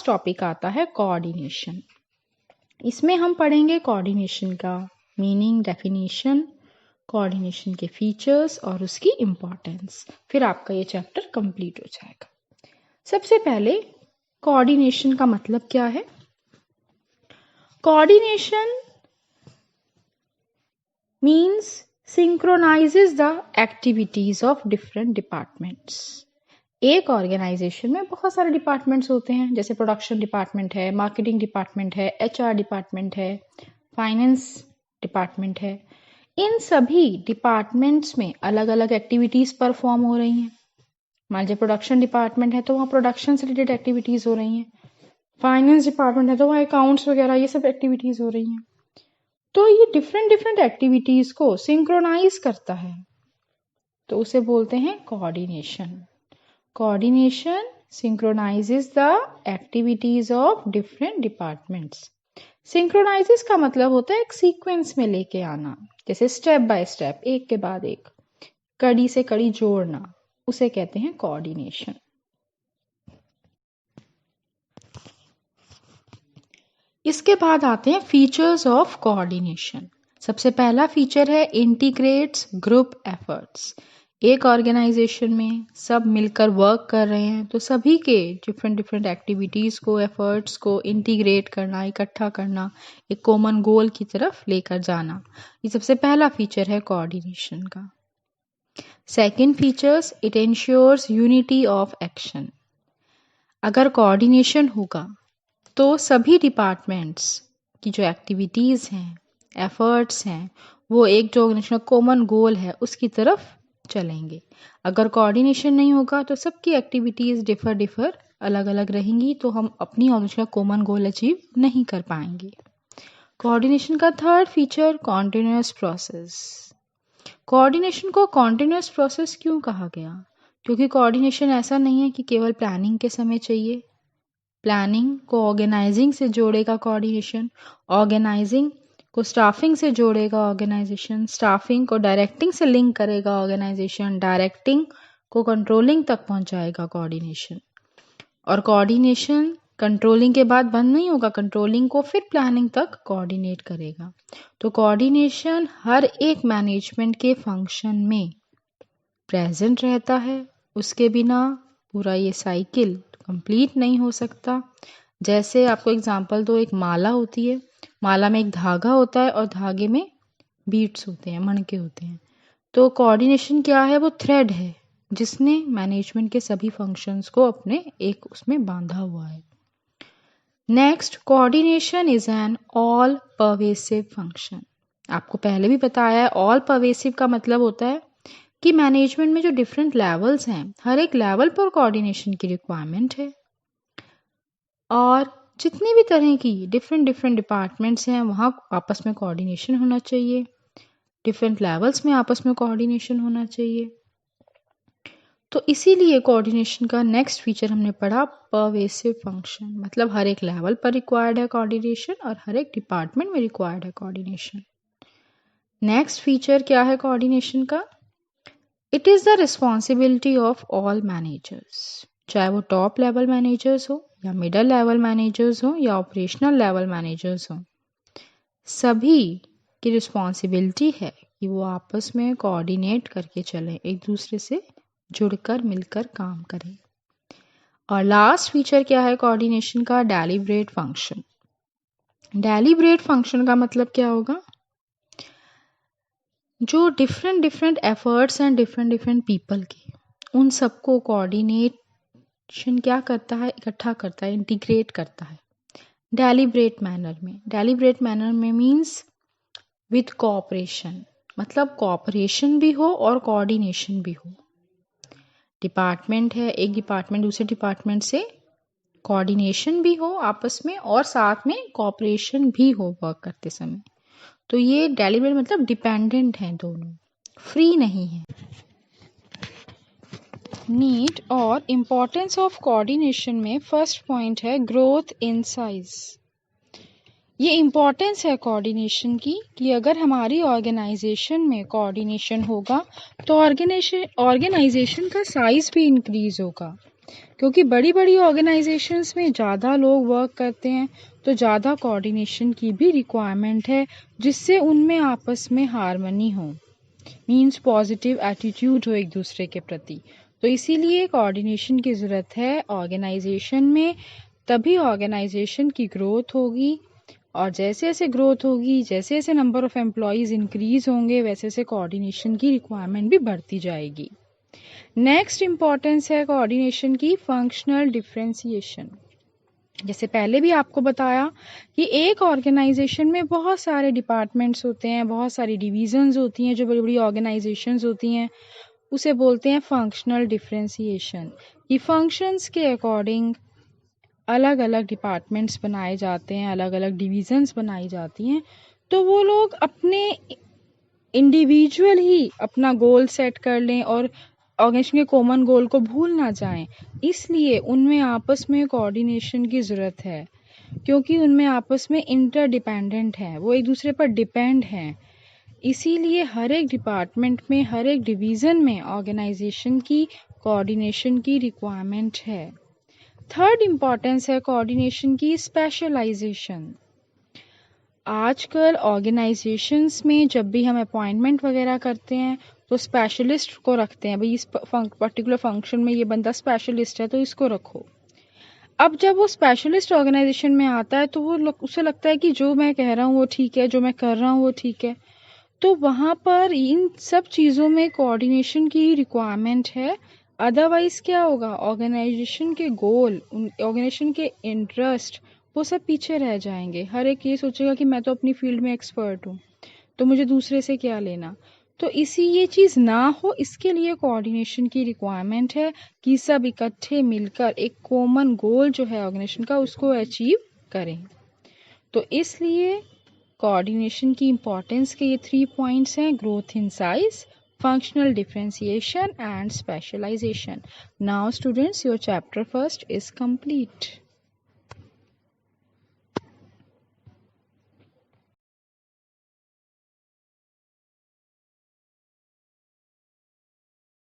Last topic आता है coordination. इसमें हम पढ़ेंगे कोऑर्डिनेशन का मीनिंग, डेफिनेशन, कोऑर्डिनेशन के फीचर्स और उसकी इम्पोर्टेंस। फिर आपका ये चैप्टर कंप्लीट हो जाएगा। सबसे पहले कोऑर्डिनेशन का मतलब क्या है? Coordination means synchronizes the activities of different departments। एक ऑर्गेनाइजेशन में बहुत सारे डिपार्टमेंट्स होते हैं, जैसे प्रोडक्शन डिपार्टमेंट है, मार्केटिंग डिपार्टमेंट है, एचआर डिपार्टमेंट है, फाइनेंस डिपार्टमेंट है। इन सभी डिपार्टमेंट्स में अलग अलग एक्टिविटीज परफॉर्म हो रही हैं। मान लीजिए प्रोडक्शन डिपार्टमेंट है तो वहाँ प्रोडक्शन से रिलेटेड एक्टिविटीज हो रही हैं। फाइनेंस डिपार्टमेंट है तो वहाँ अकाउंट्स वगैरह ये सब एक्टिविटीज हो रही हैं। तो ये डिफरेंट एक्टिविटीज को सिंक्रोनाइज करता है, तो उसे बोलते हैं coordination. Coordination synchronises the activities of different departments. Synchronises का मतलब होता है एक सीक्वेंस में लेके आना, जैसे स्टेप बाय स्टेप, एक के बाद एक, कड़ी से कड़ी जोड़ना, उसे कहते हैं कोऑर्डिनेशन। इसके बाद आते हैं फीचर्स ऑफ कोऑर्डिनेशन। सबसे पहला फीचर है इंटीग्रेट्स ग्रुप एफर्ट्स। एक ऑर्गेनाइजेशन में सब मिलकर वर्क कर रहे हैं तो सभी के डिफरेंट एक्टिविटीज को, एफर्ट्स को इंटीग्रेट करना, इकट्ठा करना, एक कॉमन गोल की तरफ लेकर जाना, ये सबसे पहला फीचर है कोऑर्डिनेशन का। Second features, it ensures unity of action. अगर कोऑर्डिनेशन होगा तो सभी डिपार्टमेंट्स की जो एक्टिविटीज़ हैं, एफर्ट्स हैं, वो एक जो ऑर्गेनाइजेशन का कॉमन गोल है उसकी तरफ चलेंगे। अगर कोऑर्डिनेशन नहीं होगा तो सबकी एक्टिविटीज़ डिफर अलग अलग रहेंगी, तो हम अपनी ऑर्गेनाइजेशन का कॉमन गोल अचीव नहीं कर पाएंगे। कोऑर्डिनेशन का third feature, continuous process. Coordination को कॉन्टिन्यूअस प्रोसेस क्यों कहा गया? क्योंकि कोऑर्डिनेशन ऐसा नहीं है कि केवल प्लानिंग के समय चाहिए। प्लानिंग को ऑर्गेनाइजिंग से जोड़ेगा कोऑर्डिनेशन, ऑर्गेनाइजिंग को स्टाफिंग से जोड़ेगा ऑर्गेनाइजेशन, स्टाफिंग को डायरेक्टिंग से लिंक करेगा ऑर्गेनाइजेशन, डायरेक्टिंग को कंट्रोलिंग तक पहुंचाएगा कोऑर्डिनेशन। और कोऑर्डिनेशन कंट्रोलिंग के बाद बंद नहीं होगा, कंट्रोलिंग को फिर प्लानिंग तक कोऑर्डिनेट करेगा। तो कोऑर्डिनेशन हर एक मैनेजमेंट के फंक्शन में प्रेजेंट रहता है, उसके बिना पूरा ये साइकिल कंप्लीट नहीं हो सकता। जैसे आपको एग्जांपल दो, एक माला होती है, माला में एक धागा होता है और धागे में बीट्स होते हैं, मणके होते हैं। तो कोऑर्डिनेशन क्या है? वो थ्रेड है जिसने मैनेजमेंट के सभी फंक्शंस को अपने एक उसमें बांधा हुआ है। Next, coordination is an all pervasive function. आपको पहले भी बताया है, ऑल परवेसिव का मतलब होता है कि मैनेजमेंट में जो डिफरेंट लेवल्स हैं, हर एक लेवल पर कोऑर्डिनेशन की रिक्वायरमेंट है। और जितनी भी तरह की डिफरेंट डिपार्टमेंट्स हैं वहाँ आपस में कोऑर्डिनेशन होना चाहिए, डिफरेंट लेवल्स में आपस में कोऑर्डिनेशन होना चाहिए। तो इसीलिए कोऑर्डिनेशन का नेक्स्ट फीचर हमने पढ़ा परवेसिव फंक्शन, मतलब हर एक लेवल पर रिक्वायर्ड है कोऑर्डिनेशन और हर एक डिपार्टमेंट में रिक्वायर्ड है कोऑर्डिनेशन। नेक्स्ट फीचर क्या है कोऑर्डिनेशन का? It is the responsibility of all managers, चाहे वो टॉप लेवल मैनेजर्स हो या मिडल लेवल मैनेजर्स हो या ऑपरेशनल लेवल मैनेजर्स हो। सभी की रिस्पॉन्सिबिलिटी है कि वो आपस में कोऑर्डिनेट करके चलें, एक दूसरे से जुड़कर मिलकर काम करें। और लास्ट फीचर क्या है कोऑर्डिनेशन का? Deliberate function. डेलिब्रेट फंक्शन का मतलब क्या होगा? जो different efforts and different people के, उन सबको कोऑर्डिनेशन क्या करता है? इकट्ठा करता है, इंटीग्रेट करता है डेलिब्रेट मैनर में। डेलिब्रेट मैनर में मीन्स विद कोऑपरेशन, मतलब कोऑपरेशन भी हो और कोऑर्डिनेशन भी हो। डिपार्टमेंट है, एक डिपार्टमेंट दूसरे डिपार्टमेंट से कोऑर्डिनेशन भी हो आपस में और साथ में कोऑपरेशन भी हो वर्क करते समय। तो ये डेलिब्रेट मतलब डिपेंडेंट हैं दोनों, फ्री नहीं है। नीड और इम्पोर्टेंस ऑफ कोऑर्डिनेशन में फर्स्ट पॉइंट है ग्रोथ इन साइज। ये इम्पोर्टेंस है कोऑर्डिनेशन की कि अगर हमारी ऑर्गेनाइजेशन में कोऑर्डिनेशन होगा तो ऑर्गेनाइजेशन का साइज भी इंक्रीज होगा। क्योंकि बड़ी बड़ी ऑर्गेनाइजेशंस में ज़्यादा लोग वर्क करते हैं तो ज़्यादा कोऑर्डिनेशन की भी रिक्वायरमेंट है, जिससे उनमें आपस में हार्मनी हो, मीन्स पॉजिटिव एटीट्यूड हो एक दूसरे के प्रति। तो इसीलिए कोऑर्डिनेशन की ज़रूरत है ऑर्गेनाइजेशन में, तभी ऑर्गेनाइजेशन की ग्रोथ होगी। और जैसे जैसे ग्रोथ होगी, जैसे जैसे नंबर ऑफ एम्प्लॉयज़ इंक्रीज होंगे, वैसे वैसे कोऑर्डिनेशन की रिक्वायरमेंट भी बढ़ती जाएगी। नेक्स्ट इंपॉर्टेंस है कोऑर्डिनेशन की फंक्शनल डिफरेंशिएशन। जैसे पहले भी आपको बताया कि एक ऑर्गेनाइजेशन में बहुत सारे डिपार्टमेंट्स होते हैं, बहुत सारी डिविजन्स होती हैं, जो बड़ी बड़ी ऑर्गेनाइजेशंस होती हैं, उसे बोलते हैं फंक्शनल डिफरेंशिएशन। कि फंक्शंस के अकॉर्डिंग अलग अलग डिपार्टमेंट्स बनाए जाते हैं, अलग अलग डिविजन्स बनाई जाती हैं, तो वो लोग अपने इंडिविजुअल ही अपना गोल सेट कर लें और ऑर्गेनाइजेशन के कॉमन गोल को भूल ना जाएं। इसलिए उनमें आपस में कोऑर्डिनेशन की ज़रूरत है, क्योंकि उनमें आपस में इंटरडिपेंडेंट है, वो एक दूसरे पर डिपेंड हैं। इसीलिए हर एक डिपार्टमेंट में, हर एक डिवीज़न में ऑर्गेनाइजेशन की कोऑर्डिनेशन की रिक्वायरमेंट है। थर्ड इम्पॉर्टेंस है कोऑर्डिनेशन की स्पेशलाइजेशन। आजकल ऑर्गेनाइजेशंस में जब भी हम अपॉइंटमेंट वगैरह करते हैं तो स्पेशलिस्ट को रखते हैं, भाई इस पर्टिकुलर फंक्शन में ये बंदा स्पेशलिस्ट है तो इसको रखो। अब जब वो स्पेशलिस्ट ऑर्गेनाइजेशन में आता है तो उसे लगता है कि जो मैं कह रहा हूँ वो ठीक है, जो मैं कर रहा हूँ वो ठीक है। तो वहाँ पर इन सब चीज़ों में कोऑर्डिनेशन की रिक्वायरमेंट है। अदरवाइज क्या होगा, ऑर्गेनाइजेशन के गोल, ऑर्गेनाइजेशन के इंटरेस्ट, वो सब पीछे रह जाएंगे। हर एक ये सोचेगा कि मैं तो अपनी फील्ड में एक्सपर्ट हूँ, तो मुझे दूसरे से क्या लेना। तो ये चीज़ ना हो, इसके लिए कोऑर्डिनेशन की रिक्वायरमेंट है कि सब इकट्ठे मिलकर एक कॉमन गोल जो है ऑर्गेनाइजेशन का, उसको अचीव करें। तो इसलिए कोऑर्डिनेशन की इंपॉर्टेंस के ये 3 पॉइंट्स हैं: growth in size, functional differentiation and specialization. Now students, your chapter first is complete.